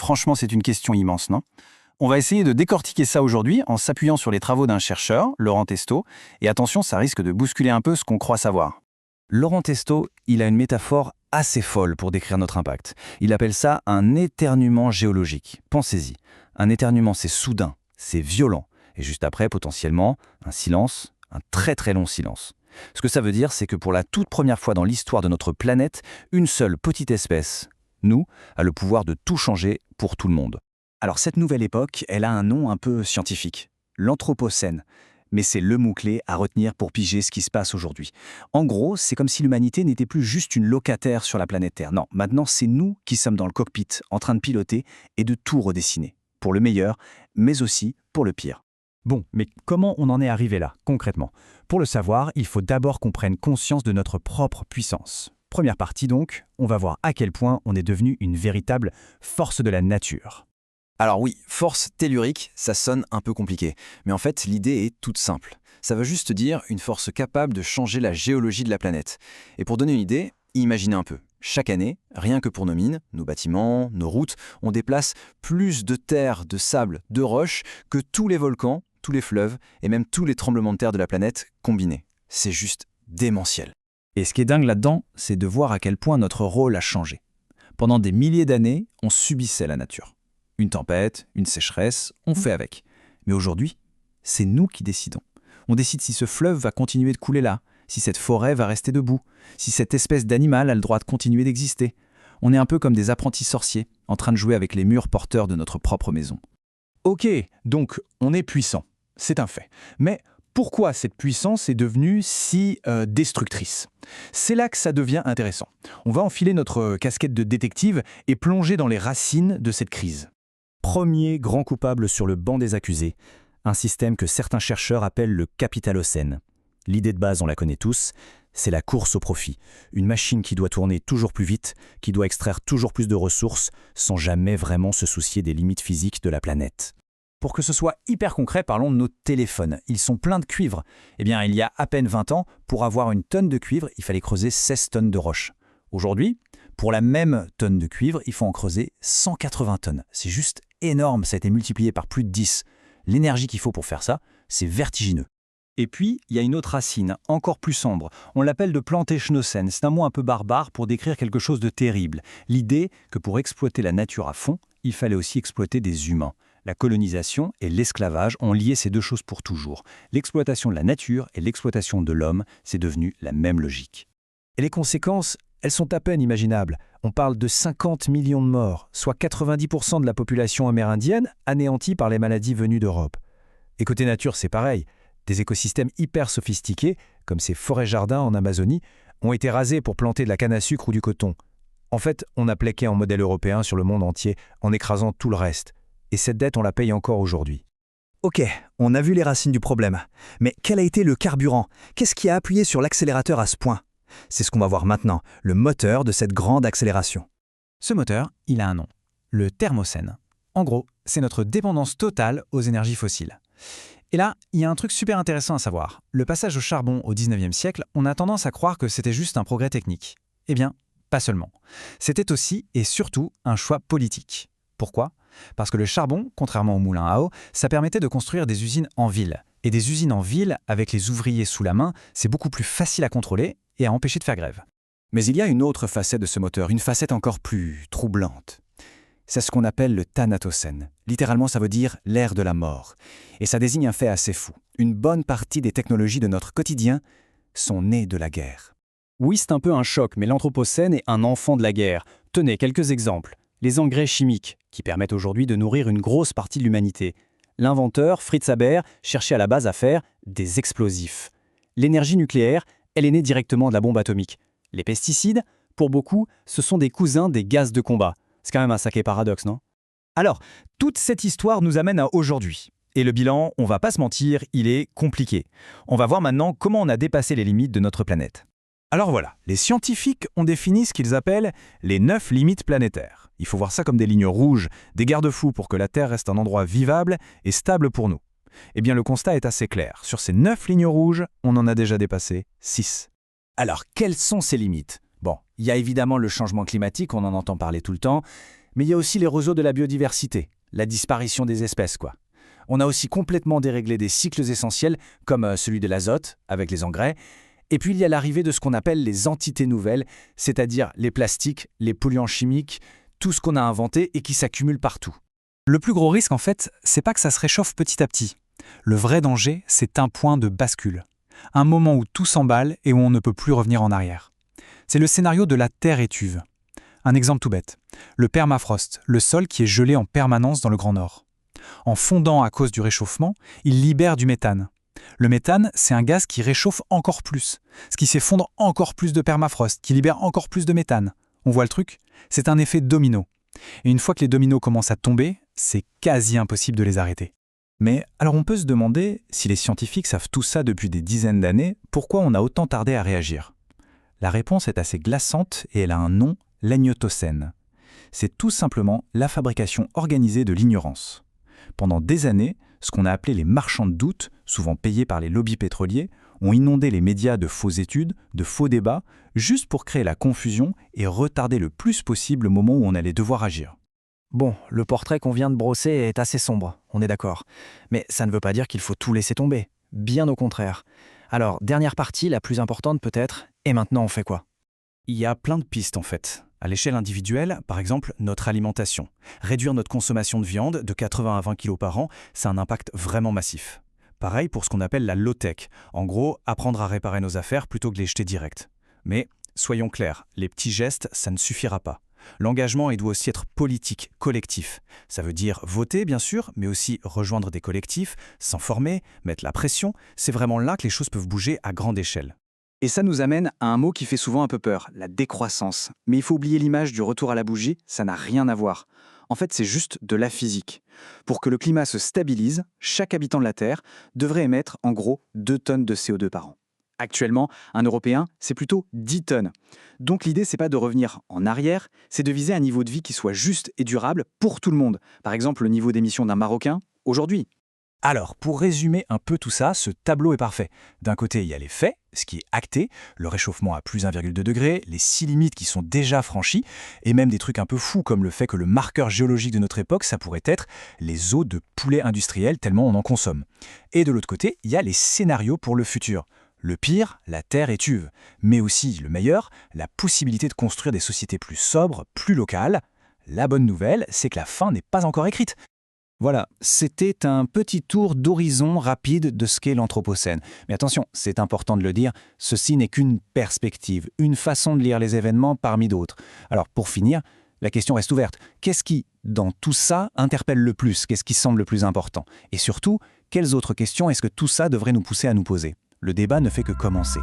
Franchement, c'est une question immense, non? On va essayer de décortiquer ça aujourd'hui en s'appuyant sur les travaux d'un chercheur, Laurent Testo, et attention, ça risque de bousculer un peu ce qu'on croit savoir. Laurent Testo, il a une métaphore assez folle pour décrire notre impact. Il appelle ça un éternuement géologique. Pensez-y. Un éternuement, c'est soudain, c'est violent. Et juste après, potentiellement, un silence, un très très long silence. Ce que ça veut dire, c'est que pour la toute première fois dans l'histoire de notre planète, une seule petite espèce, nous, a le pouvoir de tout changer pour tout le monde. Alors cette nouvelle époque, elle a un nom un peu scientifique, l'Anthropocène. Mais c'est le mot-clé à retenir pour piger ce qui se passe aujourd'hui. En gros, c'est comme si l'humanité n'était plus juste une locataire sur la planète Terre. Non, maintenant c'est nous qui sommes dans le cockpit, en train de piloter et de tout redessiner. Pour le meilleur, mais aussi pour le pire. Bon, mais comment on en est arrivé là, concrètement? Pour le savoir, il faut d'abord qu'on prenne conscience de notre propre puissance. Première partie donc, on va voir à quel point on est devenu une véritable force de la nature. Alors oui, force tellurique, ça sonne un peu compliqué. Mais en fait, l'idée est toute simple. Ça veut juste dire une force capable de changer la géologie de la planète. Et pour donner une idée, imaginez un peu. Chaque année, rien que pour nos mines, nos bâtiments, nos routes, on déplace plus de terre, de sable, de roches que tous les volcans, tous les fleuves et même tous les tremblements de terre de la planète combinés. C'est juste démentiel. Et ce qui est dingue là-dedans, c'est de voir à quel point notre rôle a changé. Pendant des milliers d'années, on subissait la nature. Une tempête, une sécheresse, on fait avec. Mais aujourd'hui, c'est nous qui décidons. On décide si ce fleuve va continuer de couler là, si cette forêt va rester debout, si cette espèce d'animal a le droit de continuer d'exister. On est un peu comme des apprentis sorciers, en train de jouer avec les murs porteurs de notre propre maison. Ok, donc on est puissant, c'est un fait. Mais pourquoi cette puissance est devenue si destructrice? C'est là que ça devient intéressant. On va enfiler notre casquette de détective et plonger dans les racines de cette crise. Premier grand coupable sur le banc des accusés, un système que certains chercheurs appellent le capitalocène. L'idée de base, on la connaît tous, c'est la course au profit. Une machine qui doit tourner toujours plus vite, qui doit extraire toujours plus de ressources, sans jamais vraiment se soucier des limites physiques de la planète. Pour que ce soit hyper concret, parlons de nos téléphones. Ils sont pleins de cuivre. Eh bien, il y a à peine 20 ans, pour avoir une tonne de cuivre, il fallait creuser 16 tonnes de roche. Aujourd'hui, pour la même tonne de cuivre, il faut en creuser 180 tonnes. C'est juste énorme, ça a été multiplié par plus de 10. L'énergie qu'il faut pour faire ça, c'est vertigineux. Et puis, il y a une autre racine, encore plus sombre. On l'appelle de plantéchnocène. C'est un mot un peu barbare pour décrire quelque chose de terrible. L'idée que pour exploiter la nature à fond, il fallait aussi exploiter des humains. La colonisation et l'esclavage ont lié ces deux choses pour toujours. L'exploitation de la nature et l'exploitation de l'homme, c'est devenu la même logique. Et les conséquences, elles sont à peine imaginables. On parle de 50 millions de morts, soit 90% de la population amérindienne anéantie par les maladies venues d'Europe. Et côté nature, c'est pareil. Des écosystèmes hyper sophistiqués, comme ces forêts-jardins en Amazonie, ont été rasés pour planter de la canne à sucre ou du coton. En fait, on a plaqué en modèle européen sur le monde entier en écrasant tout le reste. Et cette dette, on la paye encore aujourd'hui. Ok, on a vu les racines du problème. Mais quel a été le carburant? Qu'est-ce qui a appuyé sur l'accélérateur à ce point? C'est ce qu'on va voir maintenant, le moteur de cette grande accélération. Ce moteur, il a un nom, le thermocène. En gros, c'est notre dépendance totale aux énergies fossiles. Et là, il y a un truc super intéressant à savoir. Le passage au charbon au 19e siècle, on a tendance à croire que c'était juste un progrès technique. Eh bien, pas seulement. C'était aussi et surtout un choix politique. Pourquoi? Parce que le charbon, contrairement au moulin à eau, ça permettait de construire des usines en ville. Et des usines en ville, avec les ouvriers sous la main, c'est beaucoup plus facile à contrôler et à empêcher de faire grève. Mais il y a une autre facette de ce moteur, une facette encore plus troublante. C'est ce qu'on appelle le thanatocène. Littéralement, ça veut dire l'ère de la mort. Et ça désigne un fait assez fou. Une bonne partie des technologies de notre quotidien sont nées de la guerre. Oui, c'est un peu un choc, mais l'Anthropocène est un enfant de la guerre. Tenez, quelques exemples. Les engrais chimiques, qui permettent aujourd'hui de nourrir une grosse partie de l'humanité. L'inventeur, Fritz Haber, cherchait à la base à faire des explosifs. L'énergie nucléaire, elle est née directement de la bombe atomique. Les pesticides, pour beaucoup, ce sont des cousins des gaz de combat. C'est quand même un sacré paradoxe, non? Alors, toute cette histoire nous amène à aujourd'hui. Et le bilan, on va pas se mentir, il est compliqué. On va voir maintenant comment on a dépassé les limites de notre planète. Alors voilà, les scientifiques ont défini ce qu'ils appellent les 9 limites planétaires. Il faut voir ça comme des lignes rouges, des garde-fous pour que la Terre reste un endroit vivable et stable pour nous. Eh bien, le constat est assez clair. Sur ces 9 lignes rouges, on en a déjà dépassé 6. Alors, quelles sont ces limites? Bon, il y a évidemment le changement climatique, on en entend parler tout le temps, Mais il y a aussi l'érosion de la biodiversité, la disparition des espèces, quoi. On a aussi complètement déréglé des cycles essentiels, comme celui de l'azote, avec les engrais. Et puis il y a l'arrivée de ce qu'on appelle les entités nouvelles, c'est-à-dire les plastiques, les polluants chimiques, tout ce qu'on a inventé et qui s'accumule partout. Le plus gros risque, en fait, c'est pas que ça se réchauffe petit à petit. Le vrai danger, c'est un point de bascule. Un moment où tout s'emballe et où on ne peut plus revenir en arrière. C'est le scénario de la Terre étuve. Un exemple tout bête. Le permafrost, le sol qui est gelé en permanence dans le Grand Nord. En fondant à cause du réchauffement, il libère du méthane. Le méthane, c'est un gaz qui réchauffe encore plus, ce qui fait fondre encore plus de permafrost, qui libère encore plus de méthane. On voit le truc? C'est un effet domino. Et une fois que les dominos commencent à tomber, c'est quasi impossible de les arrêter. Mais alors on peut se demander, si les scientifiques savent tout ça depuis des dizaines d'années, pourquoi on a autant tardé à réagir? La réponse est assez glaçante et elle a un nom, l'agnotocène. C'est tout simplement la fabrication organisée de l'ignorance. Pendant des années, ce qu'on a appelé les marchands de doute, souvent payés par les lobbies pétroliers, ont inondé les médias de fausses études, de faux débats, juste pour créer la confusion et retarder le plus possible le moment où on allait devoir agir. Bon, le portrait qu'on vient de brosser est assez sombre, on est d'accord. Mais ça ne veut pas dire qu'il faut tout laisser tomber. Bien au contraire. Alors, dernière partie, la plus importante peut-être, et maintenant on fait quoi? Il y a plein de pistes en fait. À l'échelle individuelle, par exemple, notre alimentation. Réduire notre consommation de viande de 80 à 20 kg par an, c'est un impact vraiment massif. Pareil pour ce qu'on appelle la low-tech. En gros, apprendre à réparer nos affaires plutôt que de les jeter direct. Mais, soyons clairs, les petits gestes, ça ne suffira pas. L'engagement, il doit aussi être politique, collectif. Ça veut dire voter, bien sûr, mais aussi rejoindre des collectifs, s'informer, mettre la pression. C'est vraiment là que les choses peuvent bouger à grande échelle. Et ça nous amène à un mot qui fait souvent un peu peur, la décroissance. Mais il faut oublier l'image du retour à la bougie, ça n'a rien à voir. En fait, c'est juste de la physique. Pour que le climat se stabilise, chaque habitant de la Terre devrait émettre en gros 2 tonnes de CO2 par an. Actuellement, un Européen, c'est plutôt 10 tonnes. Donc l'idée, c'est pas de revenir en arrière, c'est de viser un niveau de vie qui soit juste et durable pour tout le monde. Par exemple, le niveau d'émission d'un Marocain, aujourd'hui. Alors, pour résumer un peu tout ça, ce tableau est parfait. D'un côté, il y a les faits, ce qui est acté, le réchauffement à plus 1,2 degré, les 6 limites qui sont déjà franchies, et même des trucs un peu fous comme le fait que le marqueur géologique de notre époque, ça pourrait être les os de poulet industriels tellement on en consomme. Et de l'autre côté, il y a les scénarios pour le futur. Le pire, la Terre étuve, mais aussi le meilleur, la possibilité de construire des sociétés plus sobres, plus locales. La bonne nouvelle, c'est que la fin n'est pas encore écrite. Voilà, c'était un petit tour d'horizon rapide de ce qu'est l'Anthropocène. Mais attention, c'est important de le dire, ceci n'est qu'une perspective, une façon de lire les événements parmi d'autres. Alors pour finir, la question reste ouverte. Qu'est-ce qui, dans tout ça, interpelle le plus? Qu'est-ce qui semble le plus important? Et surtout, quelles autres questions est-ce que tout ça devrait nous pousser à nous poser? Le débat ne fait que commencer.